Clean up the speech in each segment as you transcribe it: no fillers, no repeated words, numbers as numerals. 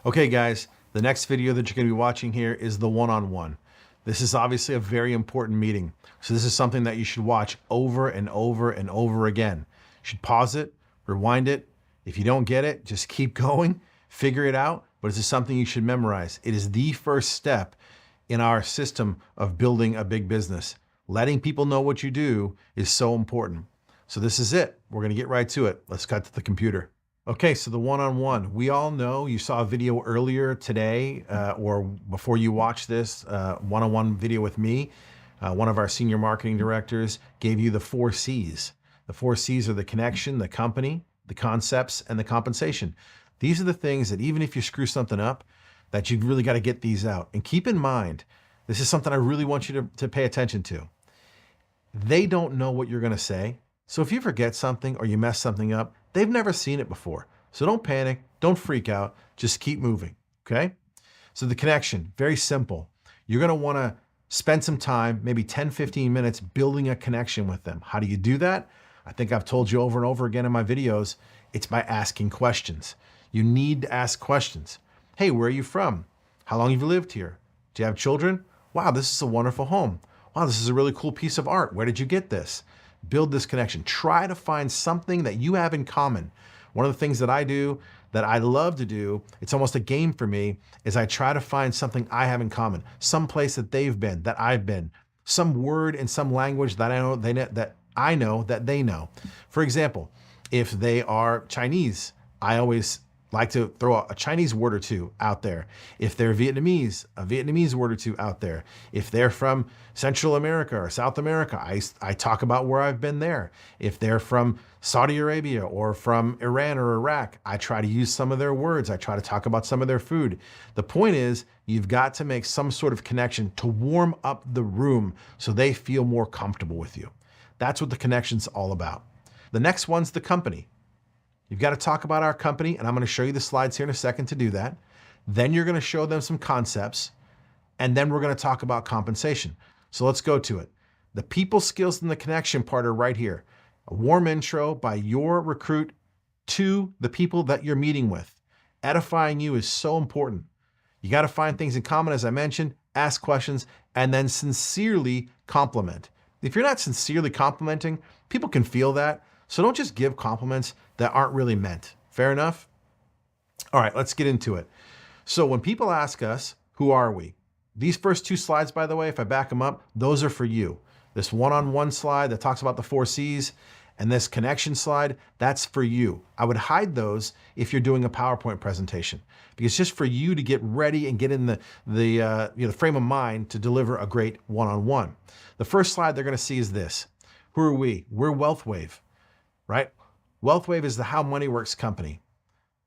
Okay, guys, the next video that you're going to be watching here is the one-on-one. This is obviously a very important meeting. So this is something that you should watch over and over and over again. You should pause it, rewind it. If you don't get it, just keep going, figure it out. But this is something you should memorize. It is the first step in our system of building a big business. Letting people know what you do is so important. So this is it. We're going to get right to it. Let's cut to the computer. Okay, so the one-on-one. We all know, you saw a video earlier today or before you watched this one-on-one video with me. One of our senior marketing directors gave you the 4 C's. The 4 C's are the connection, the company, the concepts, and the compensation. These are the things that even if you screw something up, that you've really got to get these out. And keep in mind, this is something I really want you to pay attention to. They don't know what you're going to say. So if you forget something or you mess something up, they've never seen it before. So don't panic, don't freak out, just keep moving, okay? So the connection, very simple. You're gonna wanna spend some time, maybe 10, 15 minutes building a connection with them. How do you do that? I think I've told you over and over again in my videos, it's by asking questions. You need to ask questions. Hey, where are you from? How long have you lived here? Do you have children? Wow, this is a wonderful home. Wow, this is a really cool piece of art. Where did you get this? Build this connection. Try to find something that you have in common. One of the things that I do, that I love to do, it's almost a game for me, is I try to find something I have in common. Some place that they've been, that I've been. Some word in some language that I know that they know. For example, if they are Chinese, I always like to throw a Chinese word or two out there. If they're Vietnamese, a Vietnamese word or two out there. If they're from Central America or South America, I talk about where I've been there. If they're from Saudi Arabia or from Iran or Iraq, I try to use some of their words. I try to talk about some of their food. The point is, you've got to make some sort of connection to warm up the room so they feel more comfortable with you. That's what the connection's all about. The next one's the company. You've got to talk about our company, and I'm going to show you the slides here in a second to do that. Then you're going to show them some concepts, and then we're going to talk about compensation. So let's go to it. The people skills and the connection part are right here. A warm intro by your recruit to the people that you're meeting with. Edifying you is so important. You got to find things in common, as I mentioned, ask questions, and then sincerely compliment. If you're not sincerely complimenting, people can feel that. So don't just give compliments that aren't really meant. Fair enough? All right, let's get into it. So when people ask us, who are we? These first 2 slides, by the way, if I back them up, those are for you. This one-on-one slide that talks about the 4 C's and this connection slide, that's for you. I would hide those if you're doing a PowerPoint presentation because it's just for you to get ready and get in the frame of mind to deliver a great one-on-one. The first slide they're going to see is this. Who are we? We're WealthWave. Right? WealthWave is the How Money Works company.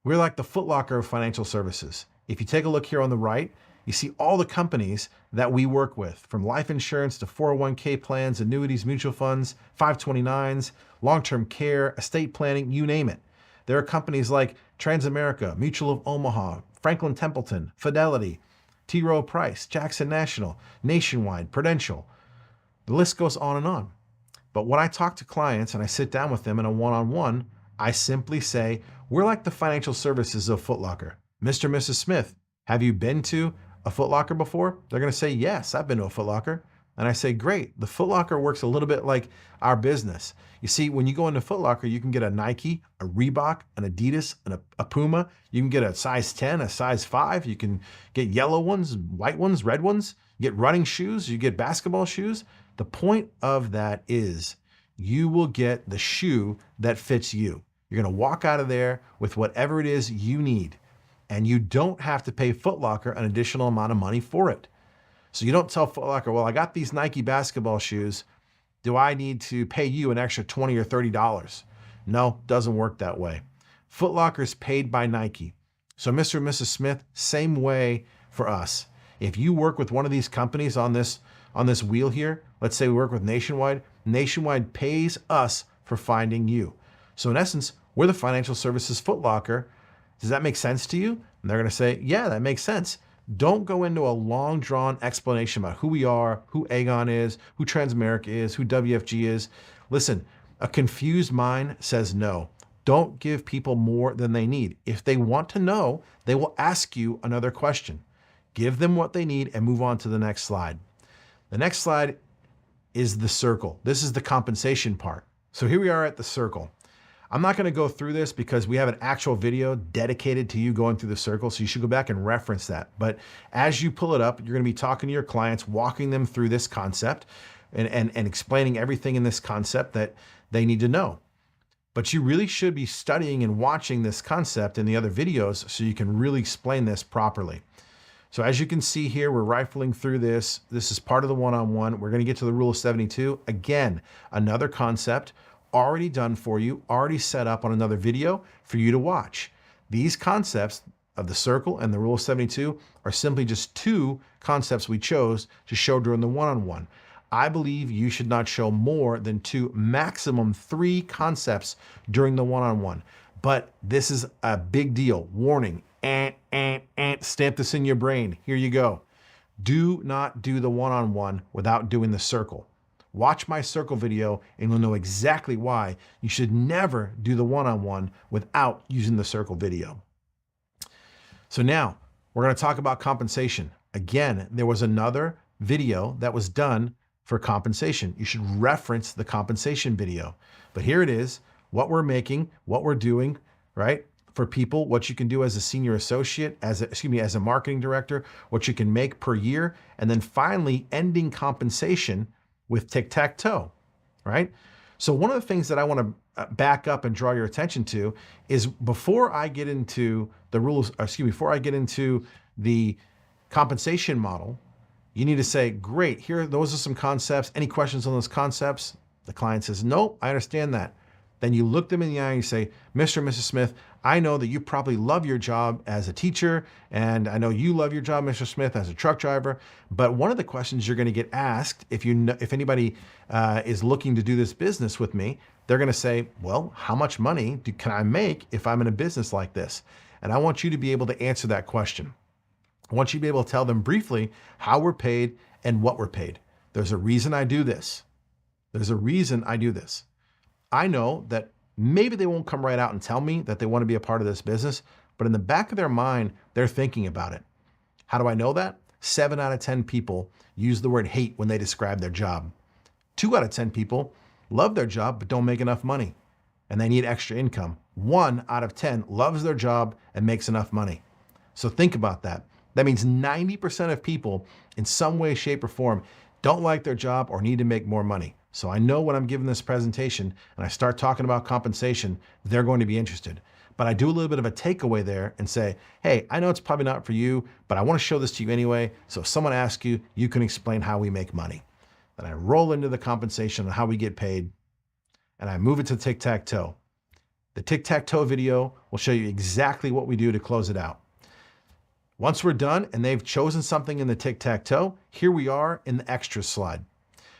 We're like the Foot Locker of financial services. If you take a look here on the right, you see all the companies that we work with, from life insurance to 401k plans, annuities, mutual funds, 529s, long-term care, estate planning, you name it. There are companies like Transamerica, Mutual of Omaha, Franklin Templeton, Fidelity, T. Rowe Price, Jackson National, Nationwide, Prudential. The list goes on and on. But when I talk to clients and I sit down with them in a one-on-one, I simply say, we're like the financial services of Foot Locker. Mr. and Mrs. Smith, have you been to a Foot Locker before? They're going to say, yes, I've been to a Foot Locker. And I say, great. The Foot Locker works a little bit like our business. You see, when you go into Foot Locker, you can get a Nike, a Reebok, an Adidas, and a Puma. You can get a size 10, a size 5. You can get yellow ones, white ones, red ones. You get running shoes. You get basketball shoes. The point of that is you will get the shoe that fits you. You're going to walk out of there with whatever it is you need. And you don't have to pay Foot Locker an additional amount of money for it. So you don't tell Foot Locker, well, I got these Nike basketball shoes. Do I need to pay you an extra $20 or $30? No, doesn't work that way. Foot Locker is paid by Nike. So Mr. and Mrs. Smith, same way for us. If you work with one of these companies on this wheel here, let's say we work with Nationwide, Nationwide pays us for finding you. So in essence, we're the financial services Foot Locker. Does that make sense to you? And they're going to say, yeah, that makes sense. Don't go into a long drawn explanation about who we are, who Aegon is, who Transamerica is, who WFG is. Listen, a confused mind says no. Don't give people more than they need. If they want to know, they will ask you another question. Give them what they need and move on to the next slide. The next slide is the circle. This is the compensation part. So here we are at the circle. I'm not going to go through this because we have an actual video dedicated to you going through the circle, so you should go back and reference that. But as you pull it up, you're going to be talking to your clients, walking them through this concept and explaining everything in this concept that they need to know. But you really should be studying and watching this concept in the other videos so you can really explain this properly. So as you can see here, we're rifling through this. This is part of the one-on-one. We're going to get to the rule of 72. Again, another concept already done for you, already set up on another video for you to watch. These concepts of the circle and the rule of 72 are simply just two concepts we chose to show during the one-on-one. I believe you should not show more than two, maximum three concepts during the one-on-one. But this is a big deal. Warning, stamp this in your brain. Here you go. Do not do the one-on-one without doing the circle. Watch my circle video and you'll know exactly why you should never do the one-on-one without using the circle video. So now we're going to talk about compensation. Again, there was another video that was done for compensation. You should reference the compensation video. But here it is, what we're making, what we're doing, right? For people, what you can do as a senior associate, as a marketing director, what you can make per year, and then finally ending compensation with tic-tac-toe, right? So one of the things that I want to back up and draw your attention to is before I get into the rules, before I get into the compensation model, you need to say, great, here, those are some concepts. Any questions on those concepts? The client says, nope, I understand that. Then you look them in the eye and you say, Mr. and Mrs. Smith, I know that you probably love your job as a teacher, and I know you love your job, Mr. Smith, as a truck driver. But one of the questions you're going to get asked if anybody is looking to do this business with me, they're going to say, well, how much money can I make if I'm in a business like this? And I want you to be able to answer that question. I want you to be able to tell them briefly how we're paid and what we're paid. There's a reason I do this. There's a reason I do this. I know that maybe they won't come right out and tell me that they want to be a part of this business, but in the back of their mind, they're thinking about it. How do I know that? 7 out of 10 people use the word hate when they describe their job. 2 out of 10 people love their job but don't make enough money and they need extra income. 1 out of 10 loves their job and makes enough money. So think about that. That means 90% of people in some way, shape, or form don't like their job or need to make more money. So I know when I'm giving this presentation and I start talking about compensation, they're going to be interested. But I do a little bit of a takeaway there and say, hey, I know it's probably not for you, but I want to show this to you anyway. So if someone asks you, you can explain how we make money. Then I roll into the compensation and how we get paid, and I move it to tic-tac-toe. The tic-tac-toe video will show you exactly what we do to close it out. Once we're done and they've chosen something in the tic-tac-toe, here we are in the extra slide.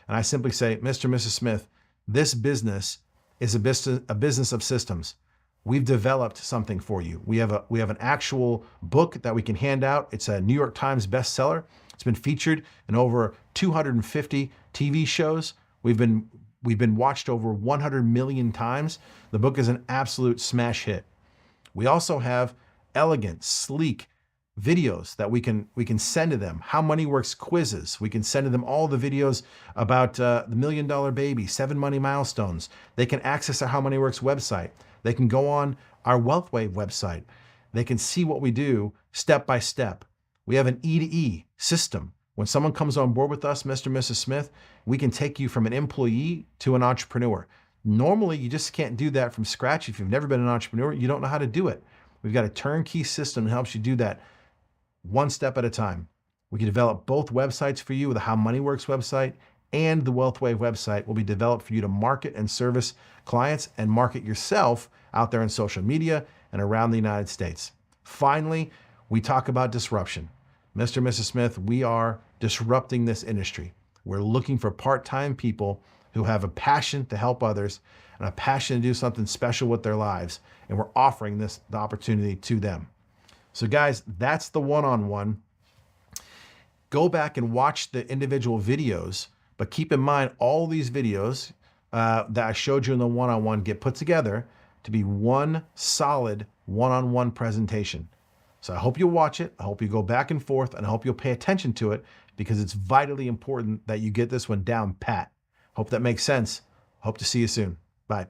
And I simply say, Mr. and Mrs. Smith, this business is a business of systems. We've developed something for you. We have an actual book that we can hand out. It's a New York Times bestseller. It's been featured in over 250 TV shows. We've been watched over 100 million times. The book is an absolute smash hit. We also have elegant, sleek videos that we can send to them. How Money Works quizzes. We can send to them all the videos about the $1 Million Baby, 7 money milestones. They can access our How Money Works website. They can go on our WealthWave website. They can see what we do step by step. We have an E2E system. When someone comes on board with us, Mr. and Mrs. Smith, we can take you from an employee to an entrepreneur. Normally, you just can't do that from scratch. If you've never been an entrepreneur, you don't know how to do it. We've got a turnkey system that helps you do that one step at a time. We can develop both websites for you. The How Money Works website and the WealthWave website will be developed for you to market and service clients and market yourself out there in social media and around the United States. Finally, we talk about disruption. Mr. and Mrs. Smith, we are disrupting this industry. We're looking for part-time people who have a passion to help others and a passion to do something special with their lives. And we're offering the opportunity to them. So guys, that's the one-on-one. Go back and watch the individual videos, but keep in mind all these videos that I showed you in the one-on-one get put together to be one solid one-on-one presentation. So I hope you'll watch it. I hope you go back and forth, and I hope you'll pay attention to it, because it's vitally important that you get this one down pat. Hope that makes sense. Hope to see you soon. Bye.